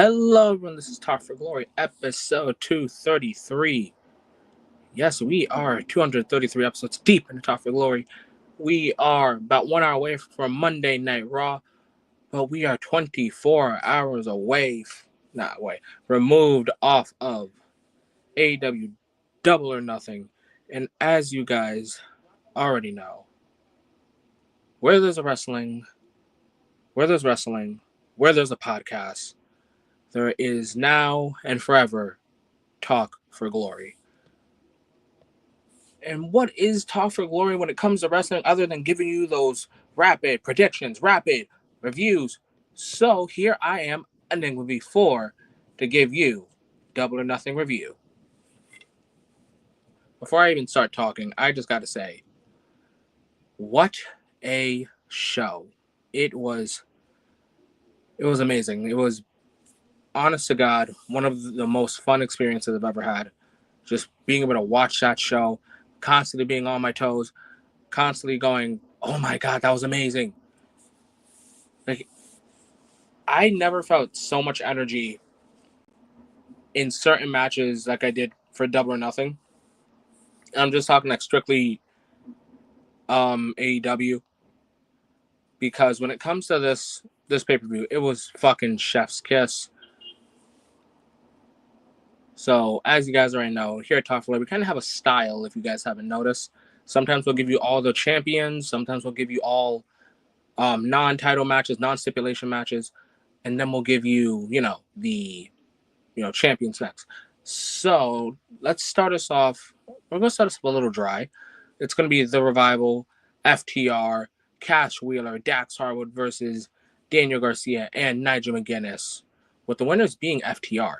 Hello, everyone. This is Talk for Glory, episode 233. Yes, we are 233 episodes deep into Talk for Glory. We are about 1 hour away from Monday Night Raw, but we are 24 hours removed off of AEW Double or Nothing. And as you guys already know, where there's wrestling, where there's a podcast, there is now and forever Talk for Glory. And what is Talk for Glory when it comes to wrestling other than giving you those rapid predictions, rapid reviews? So here I am, Enigma V4, to give you Double or Nothing review. Before I even start talking, I just got to say, what a show. It was amazing. It was, honest to God, one of the most fun experiences I've ever had. Just being able to watch that show, constantly being on my toes, constantly going, oh my God, that was amazing. Like, I never felt so much energy in certain matches like I did for Double or Nothing. I'm just talking like strictly AEW, because when it comes to this pay-per-view, it was fucking chef's kiss. So as you guys already know, here at Talk for Glory, we kind of have a style, if you guys haven't noticed. Sometimes we'll give you all the champions, sometimes we'll give you all non-title matches, non-stipulation matches, and then we'll give you, the champions next. So let's start us off. We're going to start us off a little dry. It's going to be The Revival, FTR, Cash Wheeler, Dax Harwood versus Daniel Garcia and Nigel McGuinness, with the winners being FTR.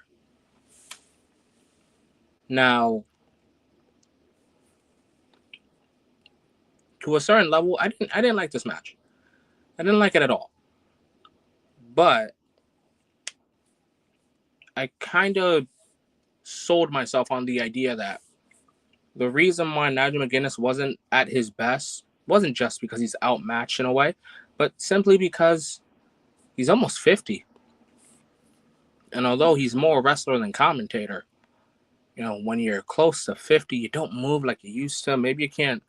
Now, to a certain level, I didn't like this match. I didn't like it at all. But I kind of sold myself on the idea that the reason why Nigel McGuinness wasn't at his best wasn't just because he's outmatched in a way, but simply because he's almost 50. And although he's more wrestler than commentator, when you're close to 50, you don't move like you used to. Maybe you can't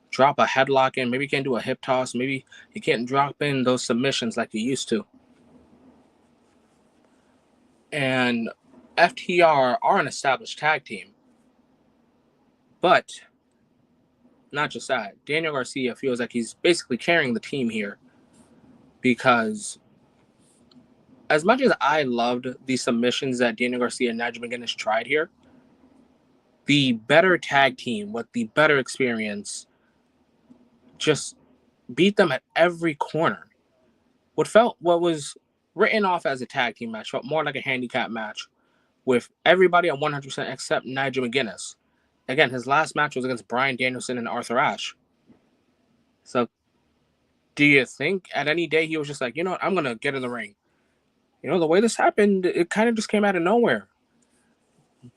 drop a headlock in. Maybe you can't do a hip toss. Maybe you can't drop in those submissions like you used to. And FTR are an established tag team. But not just that, Daniel Garcia feels like he's basically carrying the team here, because as much as I loved the submissions that Daniel Garcia and Nigel McGuinness tried here, the better tag team with the better experience just beat them at every corner. What was written off as a tag team match felt more like a handicap match with everybody at 100% except Nigel McGuinness. Again, his last match was against Bryan Danielson and Arthur Ashe. So, do you think at any day he was just like, I'm going to get in the ring? The way this happened, it kind of just came out of nowhere.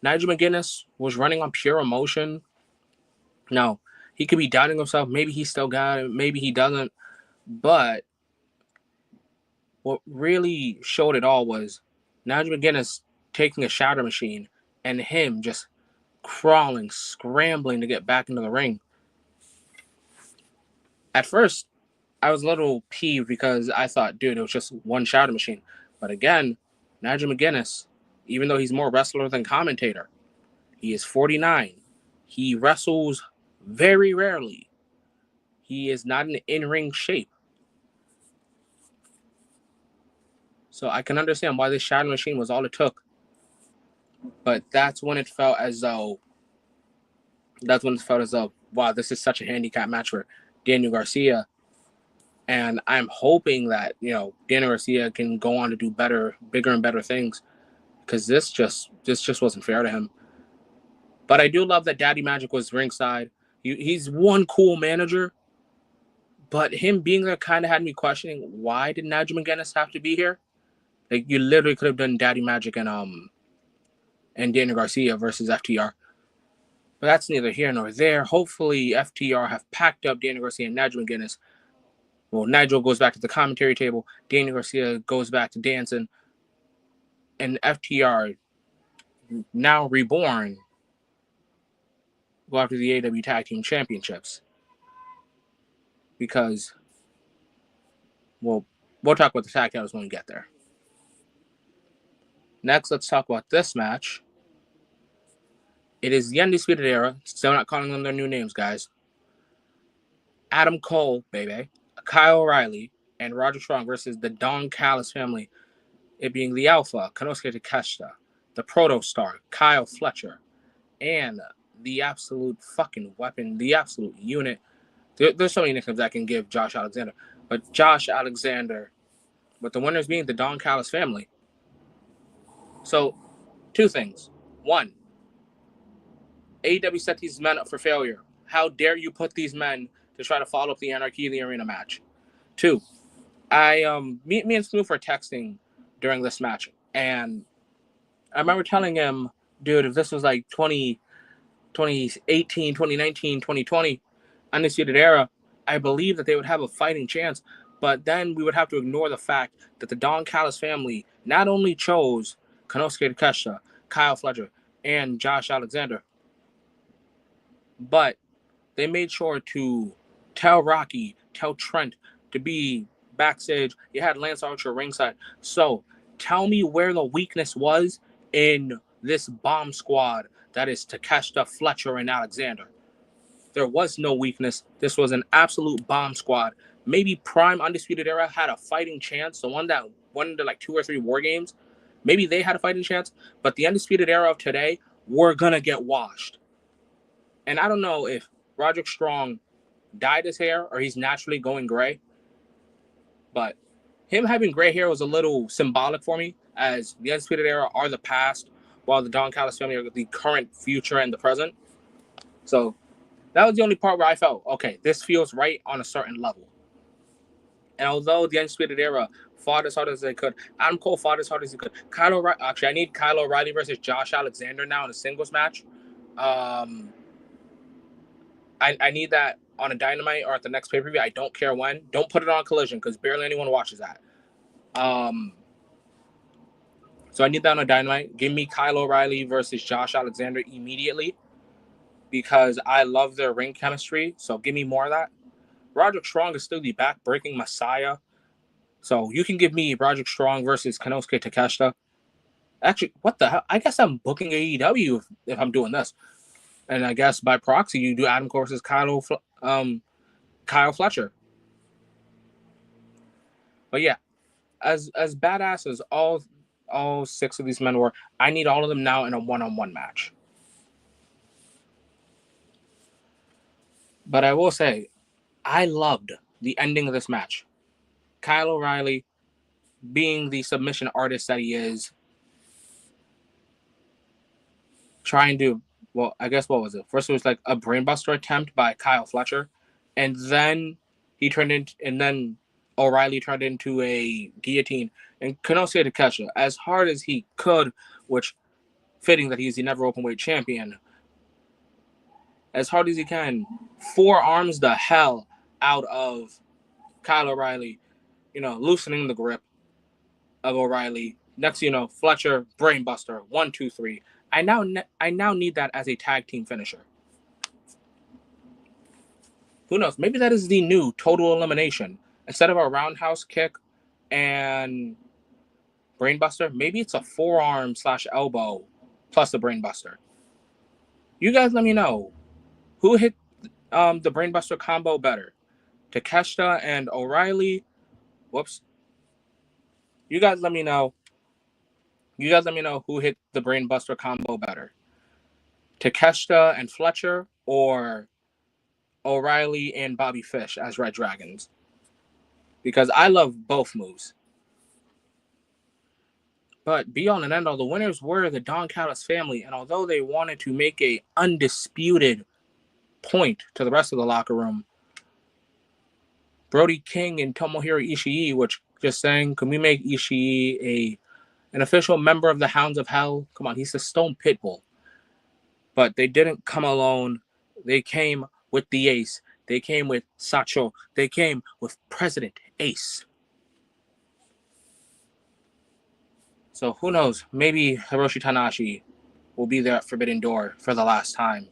Nigel McGuinness was running on pure emotion. Now, he could be doubting himself. Maybe he still got it. Maybe he doesn't. But what really showed it all was Nigel McGuinness taking a shatter machine and him just crawling, scrambling to get back into the ring. At first, I was a little peeved because I thought, dude, it was just one shatter machine. But again, Nigel McGuinness, even though he's more wrestler than commentator, he is 49. He wrestles very rarely. He is not in in-ring shape. So I can understand why this shatter machine was all it took. But that's when it felt as though, wow, this is such a handicap match for Daniel Garcia. And I'm hoping that, Daniel Garcia can go on to do better, bigger and better things, because this just wasn't fair to him. But I do love that Daddy Magic was ringside. He's one cool manager, but him being there kind of had me questioning, why did Nigel McGuinness have to be here? Like, you literally could have done Daddy Magic and Daniel Garcia versus FTR. But that's neither here nor there. Hopefully FTR have packed up Daniel Garcia and Nigel McGuinness. Well, Nigel goes back to the commentary table. Daniel Garcia goes back to dancing. and FTR, now reborn, go after the AEW Tag Team Championships. Because, well, we'll talk about the tag titles when we get there. Next, let's talk about this match. It is the Undisputed Era. Still not calling them their new names, guys. Adam Cole, baby. Kyle O'Reilly, and Roger Strong versus the Don Callis family. It being the Alpha, Konosuke Takeshita, the Proto Star, Kyle Fletcher, and the absolute fucking weapon, the absolute unit. There's so many nicknames I can give Josh Alexander. But Josh Alexander, with the winners being the Don Callis family. So, two things. One, AEW set these men up for failure. How dare you put these men to try to follow up the Anarchy in the Arena match? Two, me and Smoove were texting during this match, and I remember telling him, dude, if this was like 2018, 2019, 2020, Undisputed Era, I believe that they would have a fighting chance, but then we would have to ignore the fact that the Don Callis family not only chose Konosuke Takeshita, Kyle Fletcher, and Josh Alexander, but they made sure to tell Rocky, tell Trent to be backstage. You had Lance Archer ringside. So tell me where the weakness was in this bomb squad that is Takeshita, Fletcher, and Alexander. There was no weakness. This was an absolute bomb squad. Maybe Prime Undisputed Era had a fighting chance. The one that won into like 2 or 3 war games. Maybe they had a fighting chance. But the Undisputed Era of today, we're going to get washed. And I don't know if Roderick Strong dyed his hair or he's naturally going gray. But him having gray hair was a little symbolic for me, as the Undisputed Era are the past, while the Don Callis family are the current, future, and the present. So that was the only part where I felt, okay, this feels right on a certain level. And although the Undisputed Era fought as hard as they could, Adam Cole fought as hard as he could. Actually, I need Kyle O'Reilly versus Josh Alexander now in a singles match. I need that on a Dynamite or at the next pay-per-view. I don't care when. Don't put it on Collision because barely anyone watches that. So I need that on a Dynamite. Give me Kyle O'Reilly versus Josh Alexander immediately because I love their ring chemistry. So give me more of that. Roderick Strong is still the back-breaking messiah. So you can give me Roderick Strong versus Konosuke Takeshita. Actually, what the hell? I guess I'm booking AEW if I'm doing this. And I guess by proxy, you do Adam Cole versus Kyle Fletcher. But yeah, as badass as all 6 of these men were, I need all of them now in a one-on-one match. But I will say, I loved the ending of this match. Kyle O'Reilly, being the submission artist that he is, trying to, well, I guess what was it? First it was like a brainbuster attempt by Kyle Fletcher, and then O'Reilly turned into a guillotine. And Konosuke Takeshita, as hard as he could, which fitting that he's the never openweight champion, as hard as he can, forearms the hell out of Kyle O'Reilly, loosening the grip of O'Reilly. Next, Fletcher, brainbuster, 1, 2, 3. I now need that as a tag team finisher. Who knows? Maybe that is the new total elimination. Instead of a roundhouse kick and brainbuster, maybe it's a forearm / elbow plus the brainbuster. You guys let me know who hit the brainbuster combo better, Takeshita and O'Reilly. Whoops. You guys let me know. Who hit the brainbuster combo better, Takeshita and Fletcher or O'Reilly and Bobby Fish as Red Dragons, because I love both moves. But be all and end all, the winners were the Don Callis family, and although they wanted to make a undisputed point to the rest of the locker room, Brody King and Tomohiro Ishii, which just saying, can we make Ishii an official member of the Hounds of Hell? Come on, he's the Stone Pitbull. But they didn't come alone. They came with the Ace. They came with Sacho. They came with President Ace. So who knows? Maybe Hiroshi Tanahashi will be there at Forbidden Door for the last time.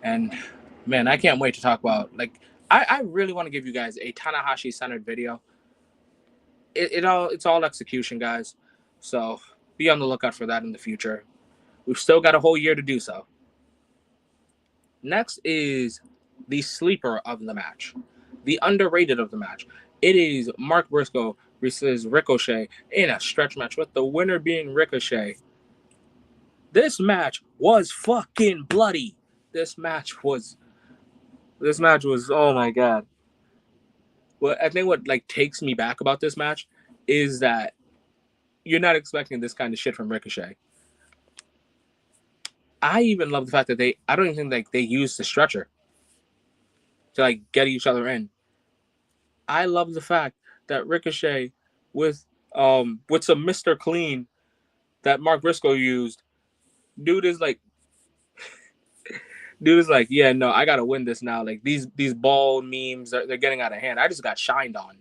And man, I can't wait to talk about, like, I really want to give you guys a Tanahashi centered video. It's all execution, guys. So be on the lookout for that in the future. We've still got a whole year to do so. Next is the sleeper of the match, the underrated of the match. It is Mark Briscoe versus Ricochet in a stretch match, with the winner being Ricochet. This match was fucking bloody. This match was oh my god. Well, I think what like takes me back about this match is that you're not expecting this kind of shit from Ricochet. I even love the fact that I don't even think like they used the stretcher to like get each other in. I love the fact that Ricochet with some Mr. Clean that Mark Briscoe used, dude is like yeah, no, I gotta win this now. Like these ball memes, they're getting out of hand. I just got shined on.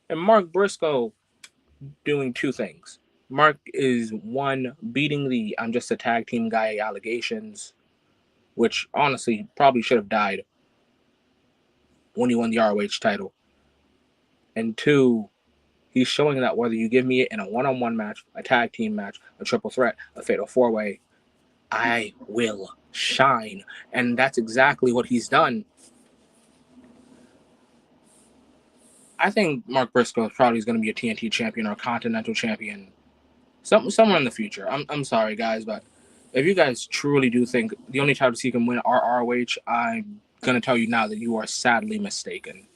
And Mark Briscoe doing two things. Mark is one, beating the I'm just a tag team guy allegations, which honestly probably should have died when he won the ROH title. And two, he's showing that whether you give me it in a one-on-one match, a tag team match, a triple threat, a fatal four-way, I will shine. And that's exactly what he's done. I think Mark Briscoe probably is going to be a TNT champion or a Continental champion somewhere in the future. I'm sorry, guys, but if you guys truly do think the only titles he can win are ROH, I'm going to tell you now that you are sadly mistaken.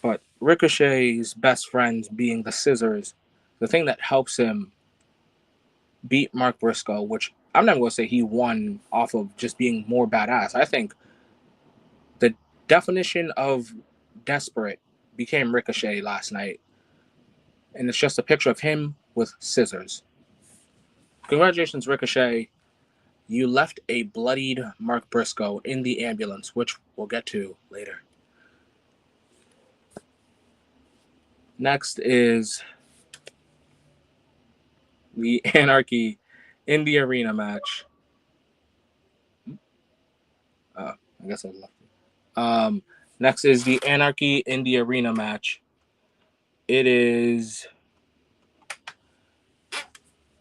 But Ricochet's best friends being the Scissors, the thing that helps him beat Mark Briscoe, which I'm not going to say he won off of just being more badass. I think the definition of desperate became Ricochet last night. And it's just a picture of him with scissors. Congratulations, Ricochet. You left a bloodied Mark Briscoe in the ambulance, which we'll get to later. Next is the Anarchy in the Arena match. I guess I left it. Next is the Anarchy in the Arena match. It is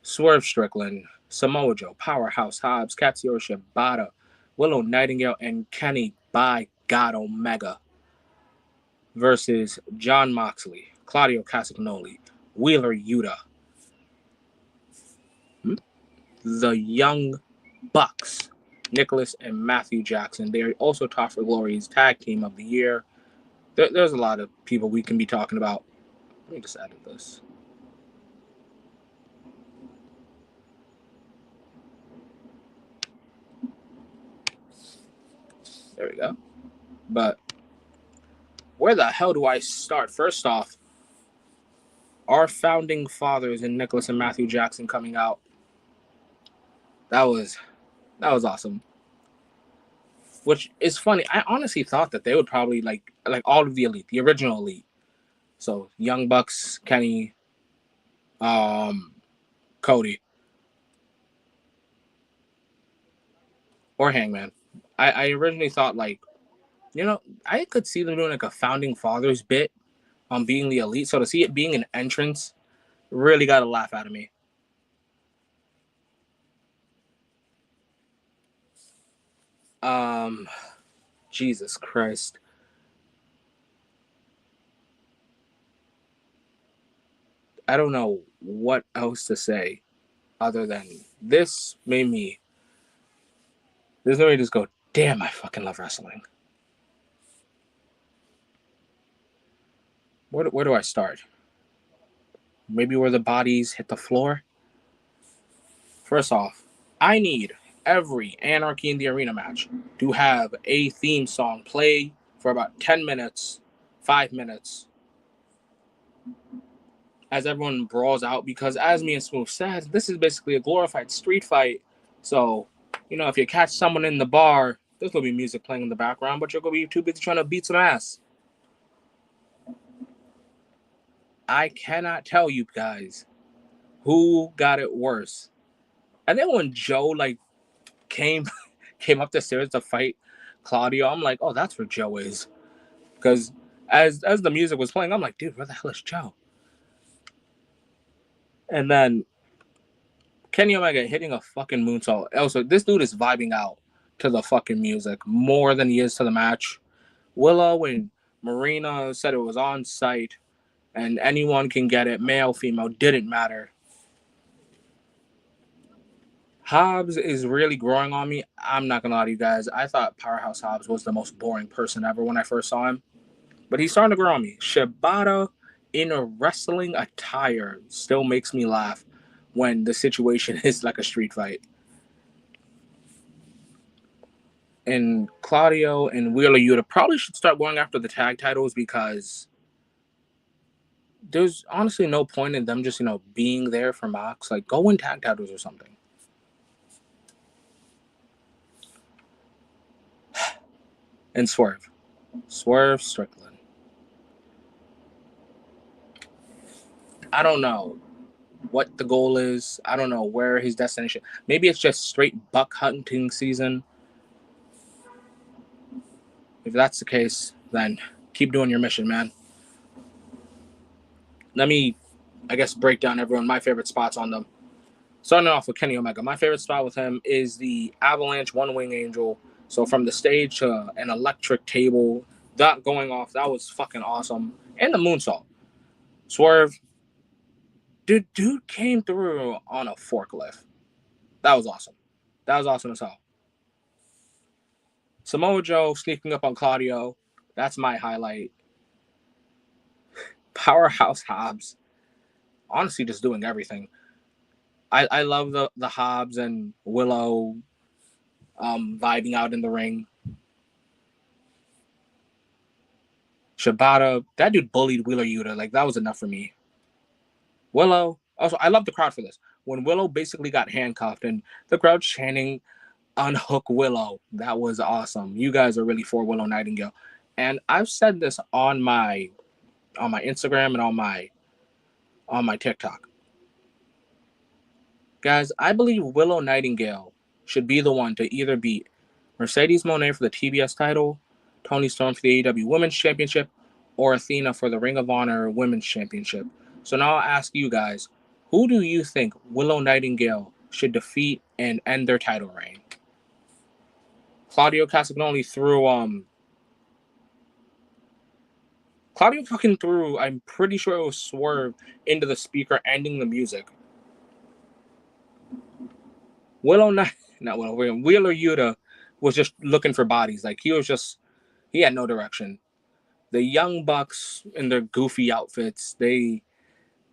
Swerve Strickland, Samoa Joe, Powerhouse Hobbs, Katsuyori Shibata, Willow Nightingale, and Kenny by God Omega versus Jon Moxley, Claudio Castagnoli, Wheeler Yuta, the Young Bucks, Nicholas and Matthew Jackson. They are also top for Glory's Tag Team of the Year. There's a lot of people we can be talking about. Let me just add this. There we go. But where the hell do I start? First off, our founding fathers in Nicholas and Matthew Jackson coming out. That was awesome. Which is funny. I honestly thought that they would probably like all of the elite, the original elite. So Young Bucks, Kenny, Cody, or Hangman. I originally thought I could see them doing like a founding fathers bit on being the elite. So to see it being an entrance really got a laugh out of me. Jesus Christ. I don't know what else to say other than this made me just go, damn, I fucking love wrestling. Where do I start? Maybe where the bodies hit the floor? First off, I need every Anarchy in the Arena match to have a theme song play for about 10 minutes, 5 minutes, as everyone brawls out, because as me and Smoove said, this is basically a glorified street fight. So, if you catch someone in the bar, there's going to be music playing in the background, but you're going to be too busy trying to beat some ass. I cannot tell you guys who got it worse. And then when Joe like came came up the stairs to fight Claudio, I'm like, oh, that's where Joe is. Because as the music was playing, I'm like, dude, where the hell is Joe? And then Kenny Omega hitting a fucking moonsault. Also, this dude is vibing out to the fucking music more than he is to the match. Willow and Marina said it was on site and anyone can get it, male, female, didn't matter. Hobbs is really growing on me. I'm not gonna lie to you guys. I thought Powerhouse Hobbs was the most boring person ever when I first saw him. But he's starting to grow on me. Shibata in a wrestling attire still makes me laugh when the situation is like a street fight. And Claudio and Wheeler Yuta probably should start going after the tag titles because there's honestly no point in them just, being there for Mox. Like, go win tag titles or something. And Swerve. Swerve Strickland. I don't know what the goal is. I don't know where his destination. Maybe it's just straight buck hunting season. If that's the case, then keep doing your mission, man. Let me, break down my favorite spots on them. Starting off with Kenny Omega. My favorite spot with him is the Avalanche One Wing Angel. So from the stage to an electric table, that going off, that was fucking awesome. And the moonsault. Swerve. Dude came through on a forklift. That was awesome. That was awesome as hell. Samoa Joe sneaking up on Claudio. That's my highlight. Powerhouse Hobbs. Honestly, just doing everything. I love the Hobbs and Willow vibing out in the ring. Shibata, that dude bullied Wheeler Yuta. Like, that was enough for me. Willow, also, I love the crowd for this. When Willow basically got handcuffed and the crowd chanting, unhook Willow, that was awesome. You guys are really for Willow Nightingale. And I've said this on my Instagram and on my TikTok. Guys, I believe Willow Nightingale should be the one to either beat Mercedes Moné for the TBS title, Toni Storm for the AEW Women's Championship, or Athena for the Ring of Honor Women's Championship. So now I'll ask you guys, who do you think Willow Nightingale should defeat and end their title reign? Claudio Castagnoli Claudio fucking threw, I'm pretty sure it was Swerve, into the speaker, ending the music. Wheeler Yuta was just looking for bodies. Like, he had no direction. The Young Bucks in their goofy outfits, they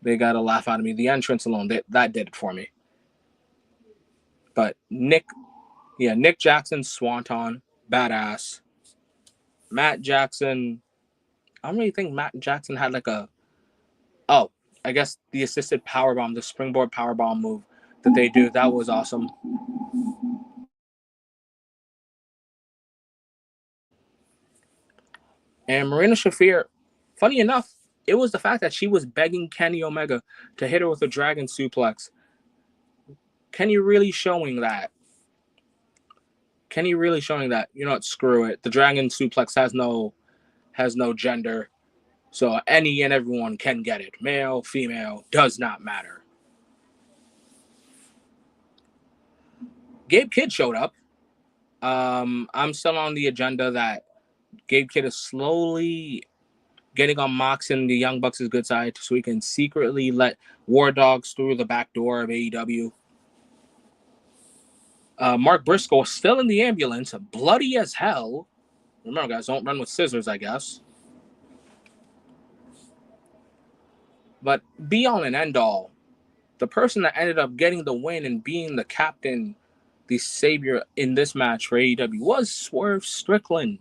got a laugh out of me. The entrance alone, that did it for me. But Nick Jackson, Swanton, badass. Matt Jackson, I don't really think Matt Jackson had I guess the assisted powerbomb, the springboard powerbomb move that they do, that was awesome. And Marina Shafir, funny enough, it was the fact that she was begging Kenny Omega to hit her with a dragon suplex. Kenny really showing that. Screw it. The dragon suplex has no gender. So any and everyone can get it. Male, female, does not matter. Gabe Kidd showed up. I'm still on the agenda that Gabe Kidd is slowly getting on Mox and the Young Bucks' good side so he can secretly let War Dogs through the back door of AEW. Mark Briscoe still in the ambulance, bloody as hell. Remember, guys, don't run with scissors, I guess. But be all and end all, the person that ended up getting the win and being the captain, the savior in this match for AEW was Swerve Strickland.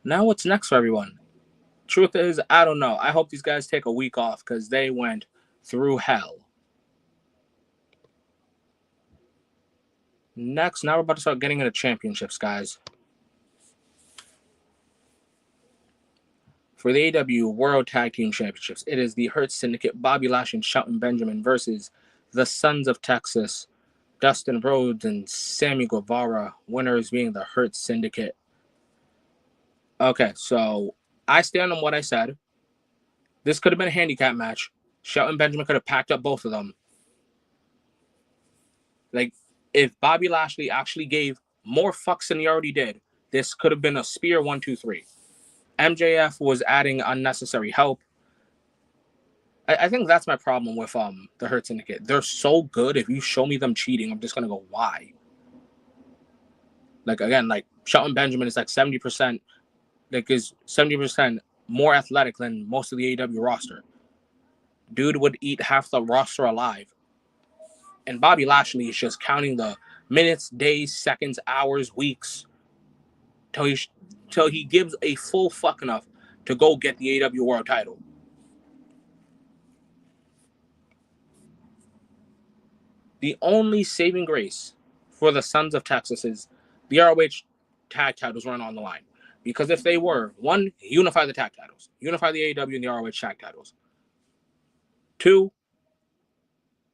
Now what's next for everyone? Truth is, I don't know. I hope these guys take a week off because they went through hell. Next, now we're about to start getting into championships, guys. For the AEW World Tag Team Championships, it is the Hurt Syndicate, Bobby Lashley and Shelton Benjamin versus the Sons of Texas, Dustin Rhodes and Sammy Guevara, winners being the Hurt Syndicate. Okay, so I stand on what I said. This could have been a handicap match. Shelton Benjamin could have packed up both of them. Like, if Bobby Lashley actually gave more fucks than he already did, this could have been a spear 1, 2, 3. MJF was adding unnecessary help. I think that's my problem with the Hurt Syndicate. They're so good. If you show me them cheating, I'm just gonna go, why? Like, again, like Shelton Benjamin is like 70%, like is 70% more athletic than most of the AEW roster. Dude would eat half the roster alive. And Bobby Lashley is just counting the minutes, days, seconds, hours, weeks till he gives a full fuck enough to go get the AEW World title. The only saving grace for the Sons of Texas is the ROH tag titles weren't on the line. Because if they were, one, unify the tag titles. Unify the AEW and the ROH tag titles. Two,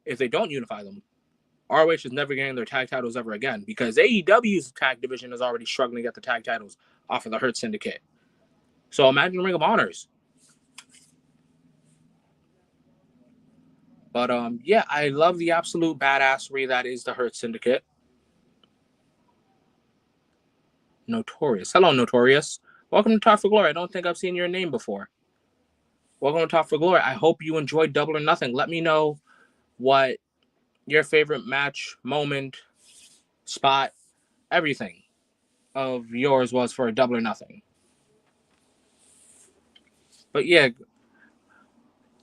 if they don't unify them, ROH is never getting their tag titles ever again because AEW's tag division is already struggling to get the tag titles off of the Hurt Syndicate. So imagine Ring of Honors. But yeah, I love the absolute badassery that is the Hurt Syndicate. Notorious. Hello, Notorious. Welcome to Talk for Glory. I don't think I've seen your name before. Welcome to Talk for Glory. I hope you enjoyed Double or Nothing. Let me know what your favorite match, moment, spot, everything of yours was for Double or Nothing. But yeah,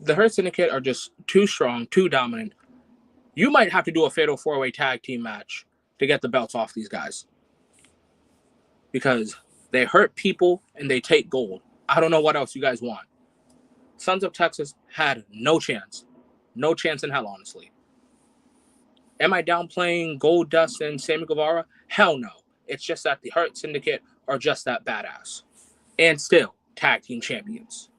the Hurt Syndicate are just too strong, too dominant. You might have to do a fatal 4-way tag team match to get the belts off these guys. Because they hurt people and they take gold. I don't know what else you guys want. Sons of Texas had no chance. No chance in hell, honestly. Am I downplaying Goldust and Sammy Guevara? Hell no. It's just that the Hurt Syndicate are just that badass. And still, tag team champions.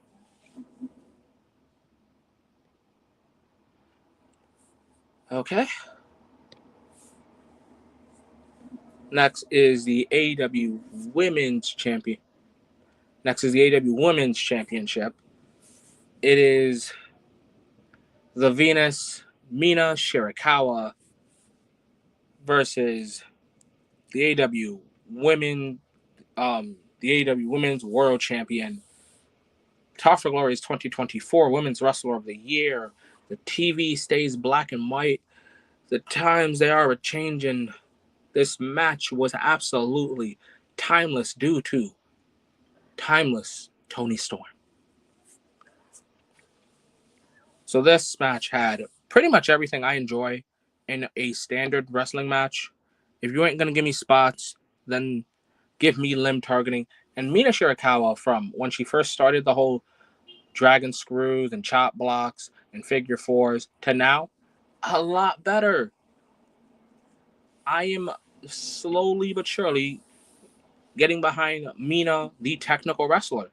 Okay. Next is the AEW Women's Champion. Next is the AEW Women's Championship. It is the Venus Mina Shirakawa versus the AEW Women's World Champion. Talk for Glory's 2024 Women's Wrestler of the Year. The TV stays black and white. The times they are a-changing. This match was absolutely timeless due to timeless Toni Storm. So this match had pretty much everything I enjoy in a standard wrestling match. If you ain't going to give me spots, then give me limb targeting. And Mina Shirakawa, from when she first started the whole dragon screws and chop blocks and figure fours to now, a lot better. I am slowly but surely getting behind Mina, the technical wrestler.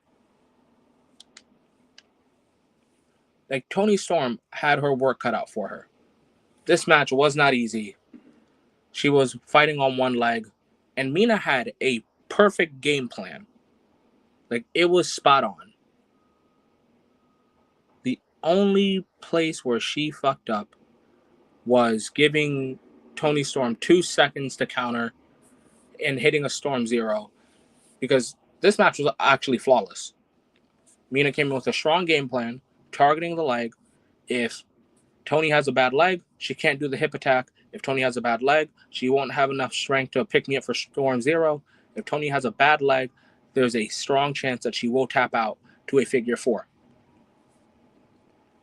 Like, Toni Storm had her work cut out for her. This match was not easy. She was fighting on one leg, and Mina had a perfect game plan. Like, it was spot on. The only place where she fucked up was giving Toni Storm 2 seconds to counter and hitting a Storm Zero, because this match was actually flawless. Mina came in with a strong game plan, targeting the leg. If Toni has a bad leg, she can't do the hip attack. If Toni has a bad leg, she won't have enough strength to pick me up for Storm Zero. If Toni has a bad leg, there's a strong chance that she will tap out to a figure four.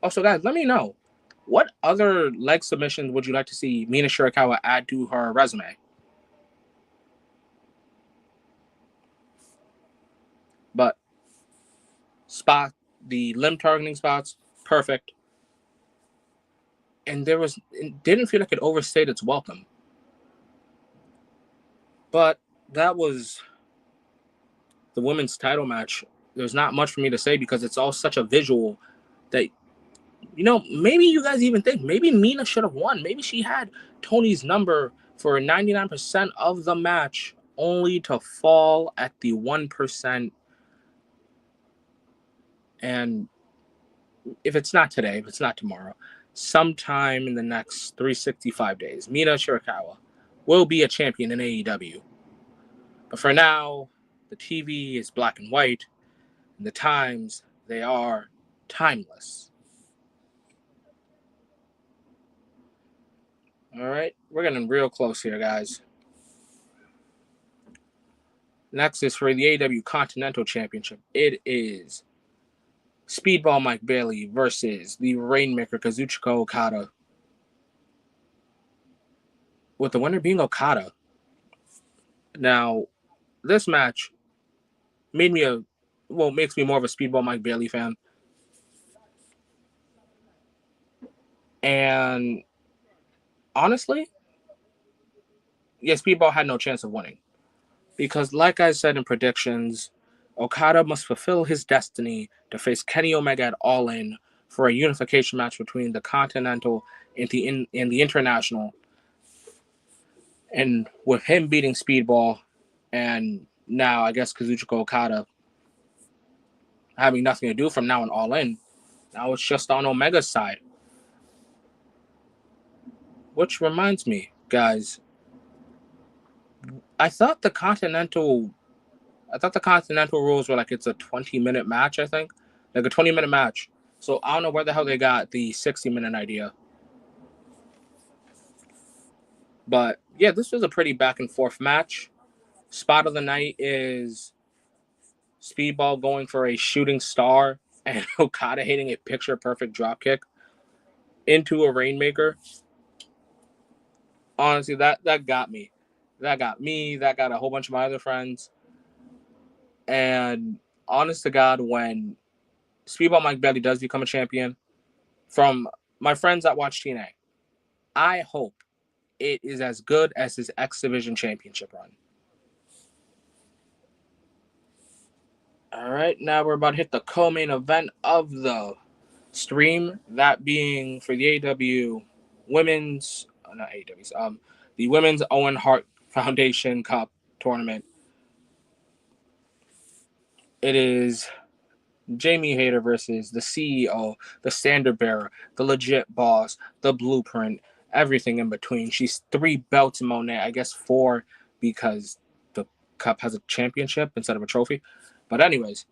Also, guys, let me know, what other leg submissions would you like to see Mina Shirakawa add to her resume? But the limb targeting spots, perfect. And it didn't feel like it overstayed its welcome. But that was the women's title match there's not much for me to say because it's all such a visual that, maybe you guys even think maybe Mina should have won. Maybe she had Tony's number for 99% of the match, only to fall at the 1%. And if it's not today, if it's not tomorrow, sometime in the next 365 days, Mina Shirakawa will be a champion in AEW. But for now, the TV is black and white, and the times, they are timeless. All right, we're getting real close here, guys. Next is for the AEW Continental Championship. It is Speedball Mike Bailey versus the Rainmaker Kazuchika Okada, with the winner being Okada. Now, this match makes me more of a Speedball Mike Bailey fan. And honestly, yeah, Speedball had no chance of winning. Because like I said in predictions, Okada must fulfill his destiny to face Kenny Omega at All In for a unification match between the Continental and the International. And with him beating Speedball, and now I guess Kazuchika Okada having nothing to do from now on All In, now it's just on Omega's side. Which reminds me, guys, I thought the Continental rules were like it's a 20-minute match, I think. Like a 20-minute match. So I don't know where the hell they got the 60-minute idea. But yeah, this was a pretty back and forth match. Spot of the night is Speedball going for a shooting star and Okada hitting a picture perfect dropkick into a Rainmaker. Honestly, that got me. That got me. That got a whole bunch of my other friends. And honest to God, when Speedball Mike Bailey does become a champion, from my friends that watch TNA, I hope it is as good as his X Division championship run. All right, now we're about to hit the co-main event of the stream, that being for the AEW women's, not AEW's, the Women's Owen Hart Foundation Cup tournament. It is Jamie Hayter versus the CEO, the standard bearer, the legit boss, the blueprint, everything in between. She's 3 belts in Monet, I guess 4 because the cup has a championship instead of a trophy. But anyways,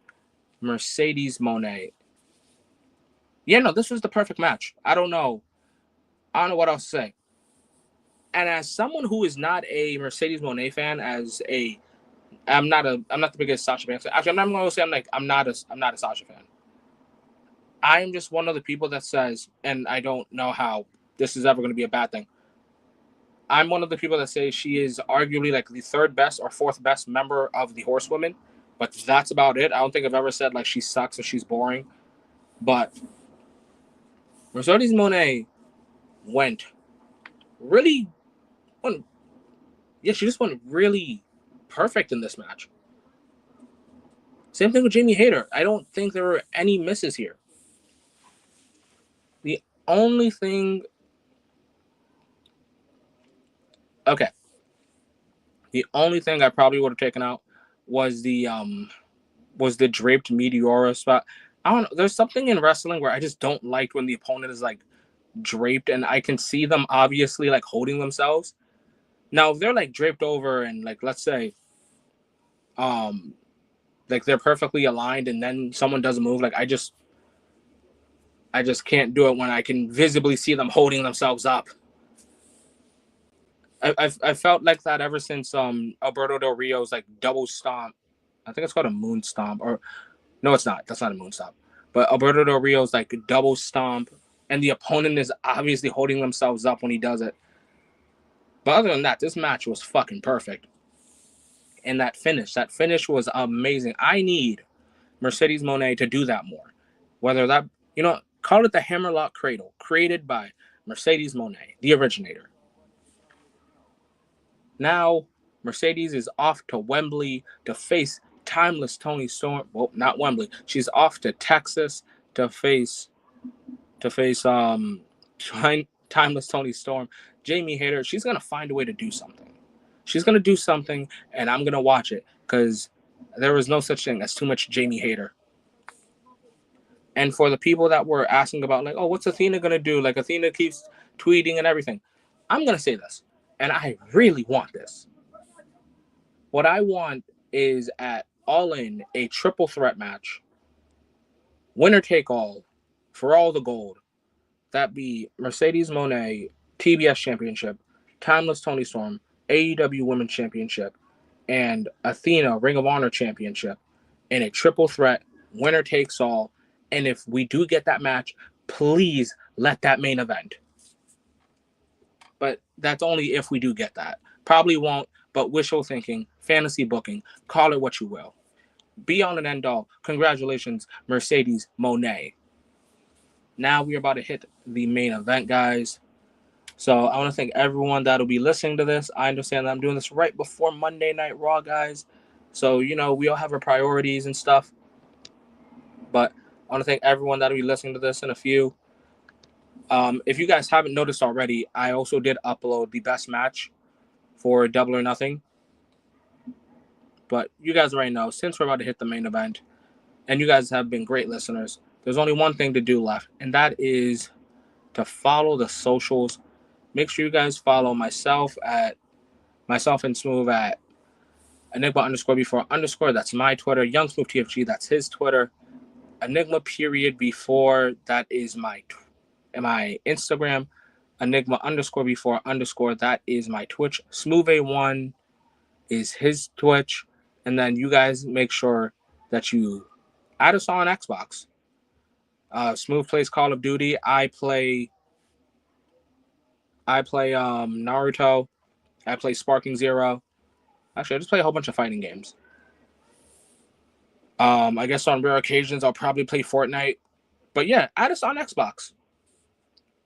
Mercedes Monet. Yeah, no, this was the perfect match. I don't know what else to say. And as someone who is not a Mercedes Monet fan, I'm not the biggest Sasha fan. Actually, I'm not going to say I'm not a Sasha fan. I am just one of the people that says, and I don't know how this is ever going to be a bad thing. I'm one of the people that say she is arguably like the 3rd best or 4th best member of the Horsewomen, but that's about it. I don't think I've ever said like she sucks or she's boring. But Mercedes Monet she just went really perfect in this match. Same thing with Jamie Hayter. I don't think there were any misses here. The only thing I probably would have taken out was the draped Meteora spot. I don't know. There's something in wrestling where I just don't like when the opponent is like draped and I can see them obviously like holding themselves. Now, if they're like draped over and like let's say like they're perfectly aligned and then someone doesn't move, like I just can't do it when I can visibly see them holding themselves up. I felt like that ever since Alberto Del Rio's like double stomp. I think it's called a moon stomp, or no, it's not. That's not a moon stomp. But Alberto Del Rio's like double stomp, and the opponent is obviously holding themselves up when he does it. But other than that, this match was fucking perfect. And that finish was amazing. I need Mercedes Monet to do that more. Whether that, call it the Hammerlock Cradle, created by Mercedes Monet, the originator. Now, Mercedes is off to Wembley to face Timeless Tony Storm. Well, not Wembley. She's off to Texas to face Timeless Tony Storm. Jamie Hayter. She's gonna find a way to do something. She's gonna do something, and I'm gonna watch it because there was no such thing as too much Jamie Hayter. And for the people that were asking about, like, oh, what's Athena gonna do? Like, Athena keeps tweeting and everything. I'm gonna say this, and I really want this. What I want is at All In a triple threat match, winner take all, for all the gold. That be Mercedes Moné TBS Championship, Timeless Tony Storm AEW Women's Championship, and Athena Ring of Honor Championship in a triple threat, winner takes all. And if we do get that match, please let that main event. But that's only if we do get that. Probably won't, but wishful thinking, fantasy booking, call it what you will. Be on and end all. Congratulations, Mercedes Moné. Now we're about to hit the main event, guys. So I want to thank everyone that'll be listening to this. I understand that I'm doing this right before Monday Night Raw, guys. So, we all have our priorities and stuff. But I want to thank everyone that'll be listening to this in a few. If you guys haven't noticed already, I also did upload the best match for Double or Nothing. But you guys already know, since we're about to hit the main event, and you guys have been great listeners, there's only one thing to do left, and that is to follow the socials. Make sure you guys follow myself and Smoove at Enigma_before_. That's my Twitter. Young Smoove TFG, that's his Twitter. Enigma before, that is my Instagram. Enigma_before_, that is my Twitch. Smoove A1 is his Twitch. And then you guys make sure that you add us on Xbox. Smoove plays Call of Duty. I play Naruto. I play Sparking Zero. Actually, I just play a whole bunch of fighting games. I guess on rare occasions, I'll probably play Fortnite. But yeah, add us on Xbox.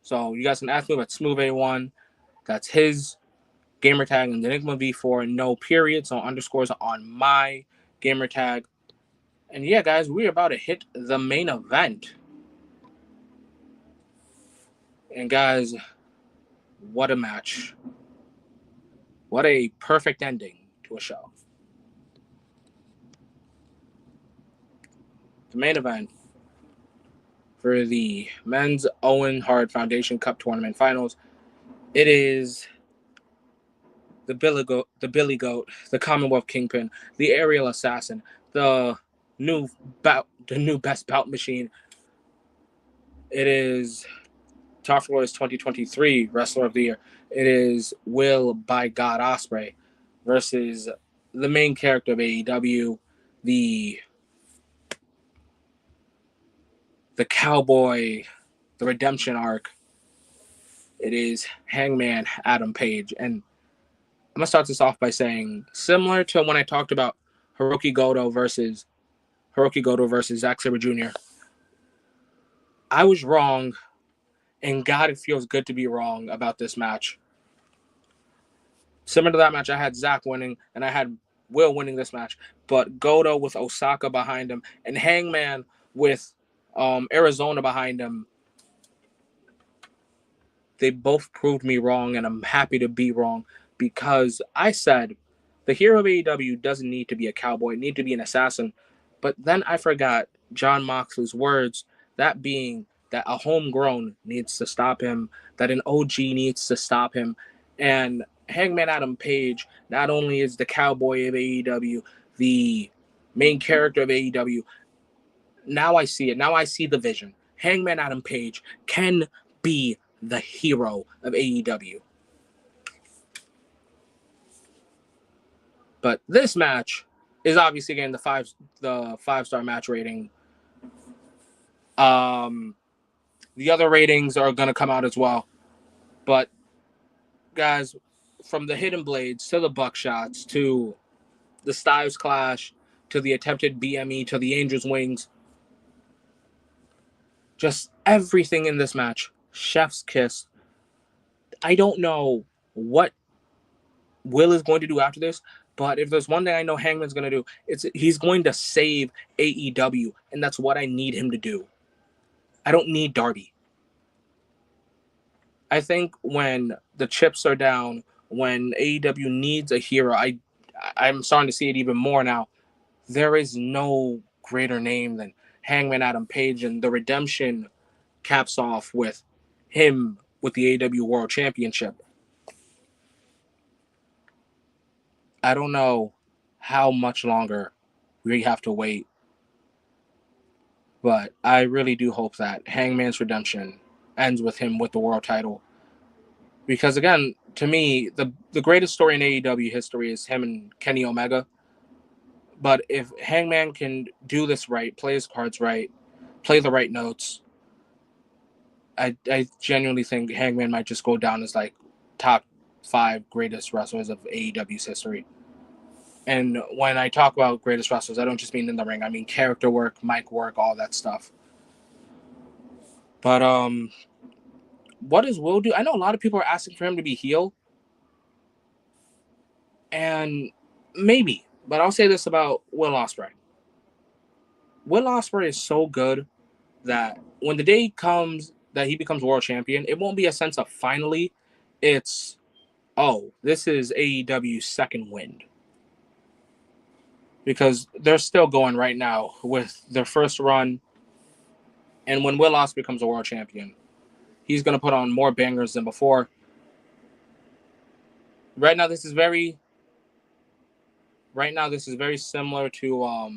So you guys can ask me about Smoove A1. That's his gamertag, and Enigma V4. No periods, no underscores on my gamertag. And yeah, guys, we're about to hit the main event. And guys, what a match. What a perfect ending to a show. The main event for the Men's Owen Hart Foundation Cup Tournament Finals. It is the Billy Goat, the Commonwealth Kingpin, the Aerial Assassin, the new best bout machine. It is Top Floor's 2023 Wrestler of the Year. It is Will by God Ospreay versus the main character of AEW, the cowboy, the redemption arc. It is Hangman Adam Page. And I'm going to start this off by saying, similar to when I talked about Hiroki Goto versus Zack Sabre Jr., I was wrong, and God, it feels good to be wrong about this match. Similar to that match, I had Zack winning, and I had Will winning this match. But Goto with Osaka behind him, and Hangman with Arizona behind him, they both proved me wrong, and I'm happy to be wrong, because I said the hero of AEW doesn't need to be a cowboy, need to be an assassin. But then I forgot John Moxley's words, that being that a homegrown needs to stop him, that an OG needs to stop him. And Hangman Adam Page not only is the cowboy of AEW, the main character of AEW, now I see it. Now I see the vision. Hangman Adam Page can be the hero of AEW. But this match is obviously getting the five-star match rating. The other ratings are going to come out as well. But guys, from the Hidden Blades to the Buckshots to the Styles Clash to the attempted BME to the Angel's Wings, just everything in this match, chef's kiss. I don't know what Will is going to do after this, But if there's one thing I know Hangman's going to do, he's going to save AEW, and that's what I need him to do. I don't need Darby. I think when the chips are down, when AEW needs a hero, I'm starting to see it even more now. There is no greater name than Hangman Adam Page, and the redemption caps off with him with the AEW World Championship. I don't know how much longer we have to wait, but I really do hope that Hangman's redemption ends with him with the world title. Because again, to me, the greatest story in AEW history is him and Kenny Omega. But if Hangman can do this right, play his cards right, play the right notes, I genuinely think Hangman might just go down as like top 5 greatest wrestlers of AEW's history. And when I talk about greatest wrestlers, I don't just mean in the ring. I mean character work, mic work, all that stuff. But what does Will do? I know a lot of people are asking for him to be heel. And maybe, but I'll say this about Will Ospreay. Will Ospreay is so good that when the day comes that he becomes world champion, it won't be a sense of finally. It's, oh, this is AEW's second wind. Because they're still going right now with their first run. And when Will Ospreay becomes a world champion, he's going to put on more bangers than before. Right now, this is very similar to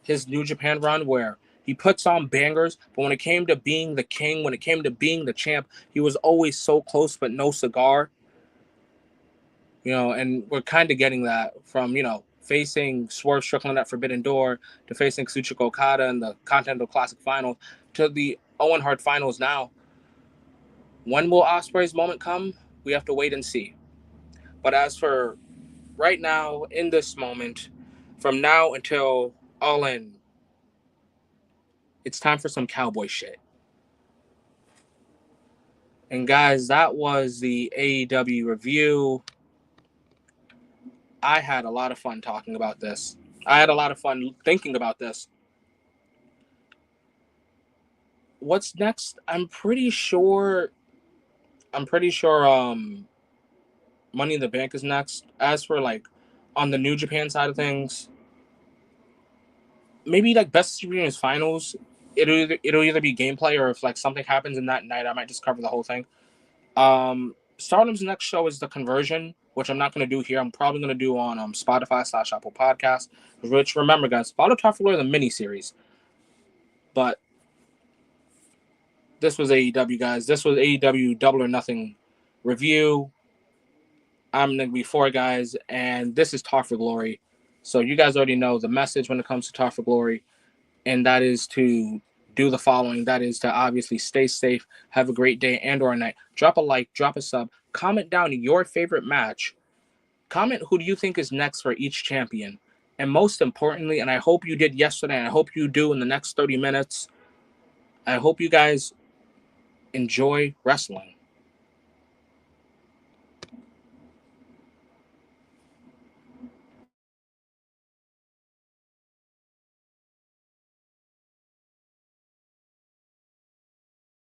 his New Japan run, where he puts on bangers, but when it came to being the king, when it came to being the champ, he was always so close, but no cigar. And we're kind of getting that from, facing Swerve Strickland at Forbidden Door, to facing Kazuchika Okada in the Continental Classic Finals, to the Owen Hart Finals now. When will Ospreay's moment come? We have to wait and see. But as for right now, in this moment, from now until All In, it's time for some cowboy shit. And guys, that was the AEW review. I had a lot of fun talking about this. I had a lot of fun thinking about this. What's next? I'm pretty sure Money in the Bank is next. As for like on the New Japan side of things, maybe like Best Experience Finals, it'll either be gameplay, or if like something happens in that night, I might just cover the whole thing. Stardom's next show is The Conversion, which I'm not going to do here. I'm probably going to do on Spotify/Apple Podcast. Which, remember, guys, follow Talk for Glory, the miniseries. But this was AEW, guys. This was AEW Double or Nothing review. I'm going to be 4 guys, and this is Talk for Glory. So you guys already know the message when it comes to Talk for Glory, and that is to do the following. That is to obviously stay safe, have a great day and or night. Drop a like, drop a sub, comment down your favorite match. Comment who do you think is next for each champion. And most importantly, and I hope you did yesterday, and I hope you do in the next 30 minutes, I hope you guys enjoy wrestling.